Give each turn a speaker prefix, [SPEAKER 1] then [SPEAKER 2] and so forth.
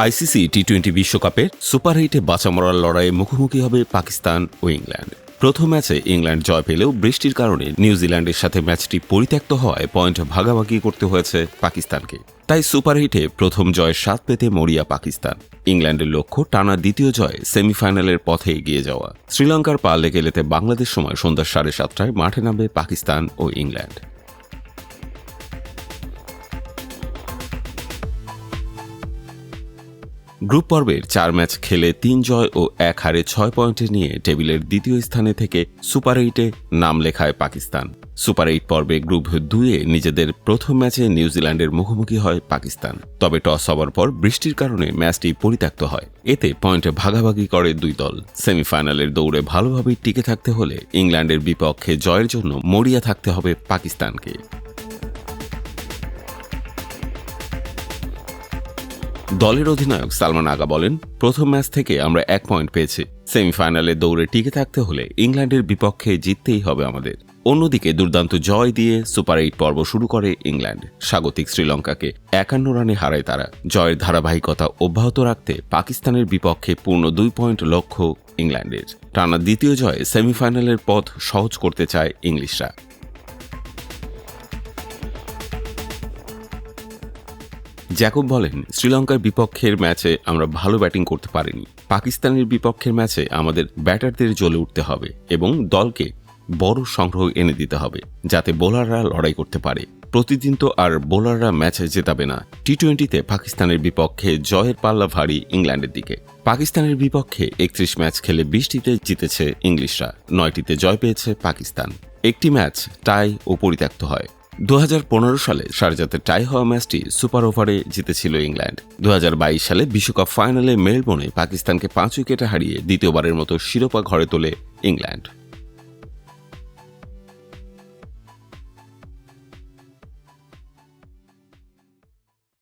[SPEAKER 1] ICC টি-20 বিশ্বকাপের super 8-এ বাঁচা মরার লড়াইয়ে মুখোমুখি হবে পাকিস্তান ও ইংল্যান্ড। প্রথম ম্যাচে ইংল্যান্ড জয় পেলেও বৃষ্টির কারণে নিউজিল্যান্ডের সাথে ম্যাচটি পরিত্যক্ত হওয়ায় পয়েন্ট ভাগাভাগি করতে হয়েছে পাকিস্তানকে। তাই সুপার 8-এ প্রথম জয়ের স্বাদ পেতে মরিয়া পাকিস্তান। ইংল্যান্ডের লক্ষ্য টানা দ্বিতীয় জয়ে সেমিফাইনালের পথে এগিয়ে যাওয়া। শ্রীলঙ্কার পাল্লে গেলেতে বাংলাদেশ সময় সন্ধ্যা 7:30টায় মাঠে নামবে পাকিস্তান ও ইংল্যান্ড। গ্রুপ পর্বের 4 ম্যাচ খেলে 3 জয় ও 1 হারে 6 পয়েন্টে নিয়ে টেবিলের দ্বিতীয় স্থানে থেকে সুপার 8-এ নাম লেখায় পাকিস্তান। সুপার 8 পর্বে গ্রুপ 2-এ নিজেদের প্রথম ম্যাচে নিউজিল্যান্ডের মুখোমুখি হয় পাকিস্তান। তবে টস হওয়ার পর বৃষ্টির কারণে ম্যাচটি পরিত্যক্ত হয়। এতে পয়েন্ট ভাগাভাগি করে দুই দল। সেমিফাইনালের দৌড়ে ভালোভাবে টিকে থাকতে হলে ইংল্যান্ডের বিপক্ষে জয়ের জন্য মরিয়া থাকতে হবে পাকিস্তানকে। দলের অধিনায়ক সালমান আগা বলেন, প্রথম ম্যাচ থেকে আমরা 1 পয়েন্ট পেয়েছি। সেমিফাইনালে দৌড়ে টিকে থাকতে হলে ইংল্যান্ডের বিপক্ষে জিততেই হবে আমাদের। অন্যদিকে দুর্দান্ত জয় দিয়ে সুপার 8 পর্ব শুরু করে ইংল্যান্ড। স্বাগতিক শ্রীলঙ্কাকে 51 রানে হারায় তারা। জয়ের ধারাবাহিকতা অব্যাহত রাখতে পাকিস্তানের বিপক্ষে পূর্ণ 2 পয়েন্ট লক্ষ্য ইংল্যান্ডের। টানা দ্বিতীয় জয়ে সেমিফাইনালের পথ সহজ করতে চায় ইংলিশরা। জ্যাকব বলেন, শ্রীলঙ্কার বিপক্ষের ম্যাচে আমরা ভালো ব্যাটিং করতে পারিনি। পাকিস্তানের বিপক্ষের ম্যাচে আমাদের ব্যাটারদের জ্বলে উঠতে হবে এবং দলকে বড় সংগ্রহ এনে দিতে হবে, যাতে বোলাররা লড়াই করতে পারে। প্রতিদিন তো আর বোলাররা ম্যাচ জেতাবে না। টি-20-তে পাকিস্তানের বিপক্ষে জয়ের পাল্লা ভারী ইংল্যান্ডের দিকে। পাকিস্তানের বিপক্ষে 31 ম্যাচ খেলে 20টিতে জিতেছে ইংলিশরা, 9টিতে জয় পেয়েছে পাকিস্তান। একটি ম্যাচ টাই ও পরিত্যক্ত হয়। 2015 সালে শারজাতে টাই হওয়া ম্যাচটি সুপার ওভারে জিতেছিল ইংল্যান্ড। 2022 সালে বিশ্বকাপ ফাইনালে মেলবোর্নে পাকিস্তানকে 5 উইকেটে হারিয়ে দ্বিতীয়বারের মতো শিরোপা ঘরে তোলে ইংল্যান্ড।